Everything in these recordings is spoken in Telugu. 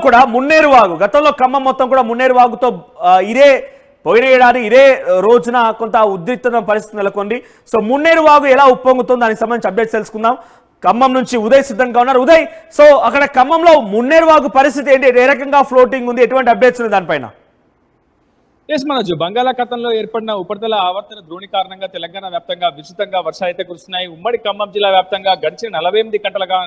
కూడా మున్నేరు వాగు గతంలో ఖమ్మం మొత్తం కూడా మున్నేరు వాగుతో ఇదే పోయిన ఏడాది ఇదే రోజున కొంత ఉద్రిక్తమైన పరిస్థితి నెలకొంది. సో మున్నేరు వాగు ఎలా ఉప్పొంగుతుందో దానికి సంబంధించి అప్డేట్స్ తెలుసుకుందాం. ఖమ్మం నుంచి ఉదయ్ సిద్ధంగా ఉన్నారు. ఉదయ్, సో అక్కడ ఖమ్మంలో మున్నేరు వాగు పరిస్థితి ఏంటి, ఏ రకంగా ఫ్లోటింగ్ ఉంది, ఎటువంటి అప్డేట్స్ ఉంది దానిపైన? ఎస్ మనోజ్, బంగాళాఖాతంలో ఏర్పడిన ఉపరితల ఆవర్తన ద్రోణి కారణంగా తెలంగాణ వ్యాప్తంగా విస్తృతంగా వర్షాలు అయితే కురుస్తున్నాయి. ఉమ్మడి ఖమ్మం జిల్లా వ్యాప్తంగా గడిచిన 48 గంటలుగా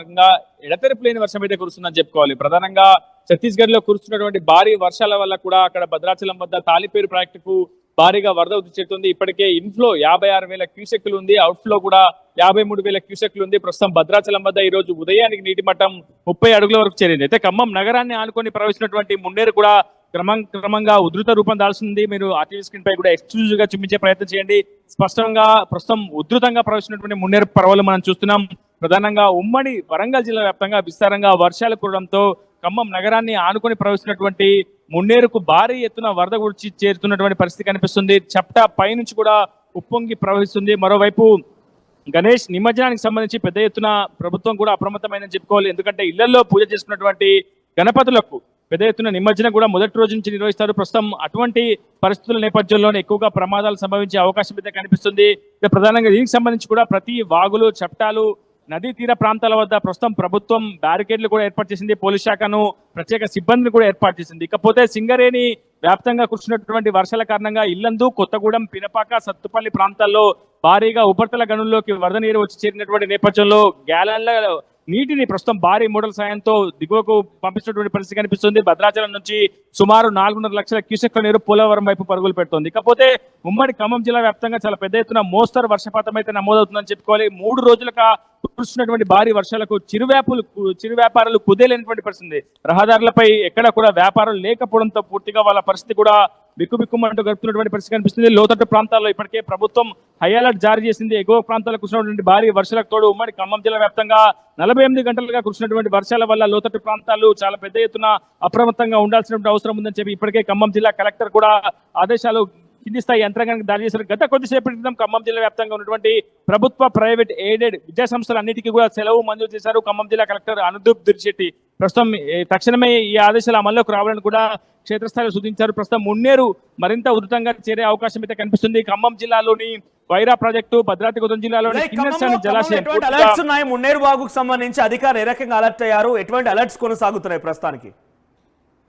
ఎడతెరిపి లేని వర్షం అయితే కురుస్తుందని చెప్పుకోవాలి. ప్రధానంగా ఛత్తీస్గఢ్ లో కురుస్తున్నటువంటి భారీ వర్షాల వల్ల కూడా అక్కడ భద్రాచలం వద్ద తాలిపేరు ప్రాజెక్టుకు భారీగా వరద ఉధృతి చెందుతుంది. ఇప్పటికే ఇన్ఫ్లో 56,000 క్యూసెక్లు ఉంది, అవుట్ఫ్లో కూడా 53,000 క్యూసెక్లు ఉంది. ప్రస్తుతం భద్రాచలం వద్ద ఈ రోజు ఉదయానికి నీటి మట్టం 30 అడుగుల వరకు చేరింది. అయితే ఖమ్మం నగరాన్ని ఆనుకొని ప్రవహిస్తున్నటువంటి మున్నేరు కూడా క్రమంగా ఉధృత రూపం దాల్సింది. మీరు ఆర్టీవీ స్క్రీన్ పై కూడా ఎక్స్క్లూజివ్ గా చూపించే ప్రయత్నం చేయండి. స్పష్టంగా ప్రస్తుతం ఉధృతంగా ప్రవహిస్తున్నటువంటి మున్నేరు పర్వాలు మనం చూస్తున్నాం. ప్రధానంగా ఉమ్మడి వరంగల్ జిల్లా వ్యాప్తంగా విస్తారంగా వర్షాలు కురవడంతో ఖమ్మం నగరాన్ని ఆనుకొని ప్రవహిస్తున్నటువంటి మున్నేరుకు భారీ ఎత్తున వరద గురించి చేరుతున్నటువంటి పరిస్థితి కనిపిస్తుంది. చప్టా పై నుంచి కూడా ఉప్పొంగి ప్రవహిస్తుంది. మరోవైపు గణేష్ నిమజ్జనానికి సంబంధించి పెద్ద ఎత్తున ప్రభుత్వం కూడా అప్రమత్తమైందని చెప్పుకోవాలి. ఎందుకంటే ఇళ్లలో పూజ చేసుకున్నటువంటి గణపతులకు పెద్ద ఎత్తున నిమజ్జనం కూడా మొదటి రోజు నుంచి నిర్వహిస్తారు. ప్రస్తుతం అటువంటి పరిస్థితుల నేపథ్యంలోనే ఎక్కువగా ప్రమాదాలు సంభవించే అవకాశం అయితే కనిపిస్తుంది. ప్రధానంగా దీనికి సంబంధించి కూడా ప్రతి వాగులు, చప్టాలు, నదీ తీర ప్రాంతాల వద్ద ప్రస్తుతం ప్రభుత్వం బ్యారికేడ్లు కూడా ఏర్పాటు చేసింది. పోలీస్ శాఖను ప్రత్యేక సిబ్బందిని కూడా ఏర్పాటు చేసింది. ఇకపోతే సింగరేణి వ్యాప్తంగా కురిసినటువంటి వర్షాల కారణంగా ఇల్లందు, కొత్తగూడెం, పినపాక, సత్తుపల్లి ప్రాంతాల్లో భారీగా ఉపరితల గనుల్లోకి వరద నీరు వచ్చి చేరినటువంటి నేపథ్యంలో గ్యాలన్ల నీటిని ప్రస్తుతం భారీ మోడల్ సాయంతో దిగువకు పంపిస్తున్నటువంటి పరిస్థితి కనిపిస్తుంది. భద్రాచలం నుంచి సుమారు 4.5 లక్షల క్యూసెక్ల నీరు పోలవరం వైపు పరుగులు పెడుతోంది. ఇకపోతే ఉమ్మడి ఖమ్మం జిల్లా వ్యాప్తంగా చాలా పెద్ద ఎత్తున మోస్తరు వర్షపాతం అయితే నమోదవుతుందని చెప్పుకోవాలి. 3 రోజులుగా కురుస్తున్నటువంటి భారీ వర్షాలకు చిరు వ్యాపారాలు కుదేలేనటువంటి పరిస్థితి. రహదారులపై ఎక్కడ కూడా వ్యాపారాలు లేకపోవడంతో పూర్తిగా వాళ్ళ పరిస్థితి కూడా బిక్కుబిక్కుమంటూ గడుపుతున్నటువంటి పరిస్థితి కనిపిస్తుంది. లోతట్టు ప్రాంతాల్లో ఇప్పటికే ప్రభుత్వం హై అలర్ట్ జారీ చేసింది. ఎగువ ప్రాంతాలకు కురిసినటువంటి భారీ వర్షాలకు తోడు ఉమ్మడి ఖమ్మం జిల్లా వ్యాప్తంగా 48 గంటలుగా కురిసినటువంటి వర్షాల వల్ల లోతట్టు ప్రాంతాలు చాలా పెద్ద ఎత్తున అప్రమత్తంగా ఉండాల్సినటువంటి అవసరం ఉందని చెప్పి ఇప్పటికే ఖమ్మం జిల్లా కలెక్టర్ కూడా ఆదేశాలు కింది స్థాయి యంత్రాంగానికి దాడి చేశారు. గత కొద్దిసేపటి క్రితం ఖమ్మం జిల్లా వ్యాప్తంగా ఉన్నటువంటి ప్రభుత్వ, ప్రైవేట్, ఎయిడెడ్ విద్యా సంస్థలన్నిటికీ కూడా సెలవు మంజూరు చేశారు ఖమ్మం జిల్లా కలెక్టర్ అనుదీప్ దిర్శెట్టి. ప్రస్తుతం తక్షణమే ఈ ఆదేశాలు అమల్లోకి రావాలని కూడా క్షేత్రస్థాయిలో సూచించారు. ప్రస్తుతం మున్నేరు మరింత ఉధృతంగా చేరే అవకాశం అయితే కనిపిస్తుంది. ఖమ్మం జిల్లాలోని వైరా ప్రాజెక్టు, భద్రాద్రి కొత్తగూడెం జిల్లాలోని జలాశయం అలర్ట్స్ ఉన్నాయి. మున్నేరు వాగుకు సంబంధించి అధికారులు ఏ రకంగా అలర్ట్ అయ్యారు, ఎటువంటి అలర్ట్స్ కొనసాగుతున్నాయి ప్రస్తుతానికి?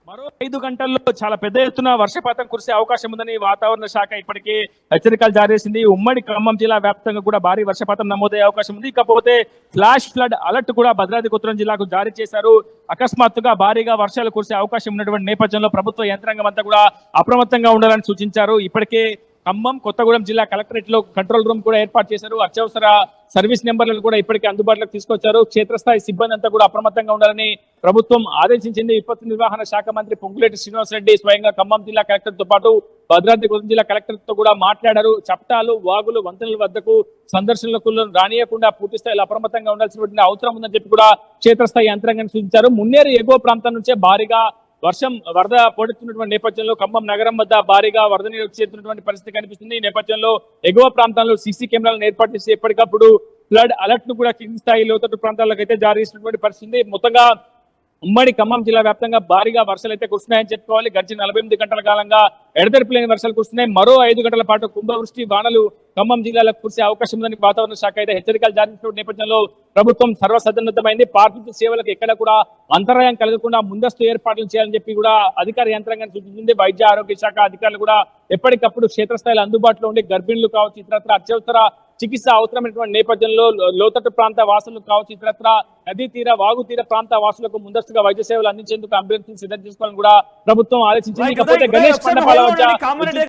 మరో 5 గంటల్లో చాలా పెద్ద ఎత్తున వర్షపాతం కురిసే అవకాశం ఉందని వాతావరణ శాఖ ఇప్పటికే హెచ్చరికలు జారీ చేసింది. ఉమ్మడి ఖమ్మం జిల్లా వ్యాప్తంగా కూడా భారీ వర్షపాతం నమోదయ్యే అవకాశం ఉంది. ఇకపోతే ఫ్లాష్ ఫ్లడ్ అలర్ట్ కూడా భద్రాద్రి కొత్తగూడెం జిల్లాకు జారీ చేశారు. అకస్మాత్తుగా భారీగా వర్షాలు కురిసే అవకాశం ఉన్నటువంటి నేపథ్యంలో ప్రభుత్వ యంత్రాంగం అంతా కూడా అప్రమత్తంగా ఉండాలని సూచించారు. ఇప్పటికే ఖమ్మం, కొత్తగూడెం జిల్లా కలెక్టరేట్ లో కంట్రోల్ రూమ్ కూడా ఏర్పాటు చేశారు. అత్యవసర సర్వీస్ నెంబర్లను కూడా ఇప్పటికే అందుబాటులోకి తీసుకొచ్చారు. క్షేత్రస్థాయి సిబ్బంది అంతా కూడా అప్రమత్తంగా ఉండాలని ప్రభుత్వం ఆదేశించింది. విపత్తు నిర్వహణ శాఖ మంత్రి పొంగులేటి శ్రీనివాసరెడ్డి స్వయంగా ఖమ్మం జిల్లా కలెక్టర్ తో పాటు భద్రాద్రి కొత్తగూడెం జిల్లా కలెక్టర్ తో కూడా మాట్లాడారు. చప్టాలు, వాగులు, వంతెనల వద్దకు సందర్శనలకు రానియకుండా పూర్తి స్థాయిలో అప్రమత్తంగా ఉండాల్సినటువంటి అవసరం ఉందని చెప్పి కూడా క్షేత్రస్థాయి యంత్రాంగాన్ని సూచించారు. మున్నేరు ఎగువ ప్రాంతం నుంచే భారీగా వరద పోటెత్తున్నటువంటి నేపథ్యంలో ఖమ్మం నగరం వద్ద భారీగా వరద నీరు చేరుతున్నటువంటి పరిస్థితి కనిపిస్తుంది. ఈ నేపథ్యంలో ఎగువ ప్రాంతాల్లో సీసీ కెమెరాలను ఏర్పాటు చేసి ఎప్పటికప్పుడు ఫ్లడ్ అలర్ట్ ను కూడా కింది స్థాయి లోతట్టు ప్రాంతాలకు అయితే జారీ చేసినటువంటి పరిస్థితి. మొత్తంగా ఉమ్మడి ఖమ్మం జిల్లా వ్యాప్తంగా భారీగా వర్షాలు అయితే కురుస్తున్నాయని చెప్పుకోవాలి. గడిచిన 48 గంటల కాలంగా ఎడతెరిపి లేని వర్షాలు కురుస్తున్నాయి. మరో 5 గంటల పాటు కుంభవృష్టి వానలు ఖమ్మం జిల్లాలో కురిసే అవకాశం ఉందని వాతావరణ శాఖ అయితే హెచ్చరికలు జారీ చేసిన నేపథ్యంలో ప్రభుత్వం సర్వసన్నద్ధమైంది. పారిశుద్ధ్య సేవలకు ఎక్కడ కూడా అంతరాయం కలగకుండా ముందస్తు ఏర్పాట్లు చేయాలని చెప్పి కూడా అధికార యంత్రాంగాన్ని సూచించింది. వైద్య ఆరోగ్య శాఖ అధికారులు కూడా ఎప్పటికప్పుడు క్షేత్రస్థాయిలో అందుబాటులో ఉండి గర్భిణులు కావచ్చు, ఇతరత్ర అత్యవసర చికిత్స అవసరమైనటువంటి నేపథ్యంలో లోతట్టు ప్రాంత వాసులు కావచ్చు, ఇతరత్ర నదీ తీర, వాగు తీర ప్రాంత వాసులకు ముందస్తుగా వైద్య సేవలు అందించేందుకు అంబులెన్స్ సిద్ధం చేసుకోవాలని కూడా ప్రభుత్వం ఆలోచించింది. ఇకపోతే గణేష్ మండపాల వద్ద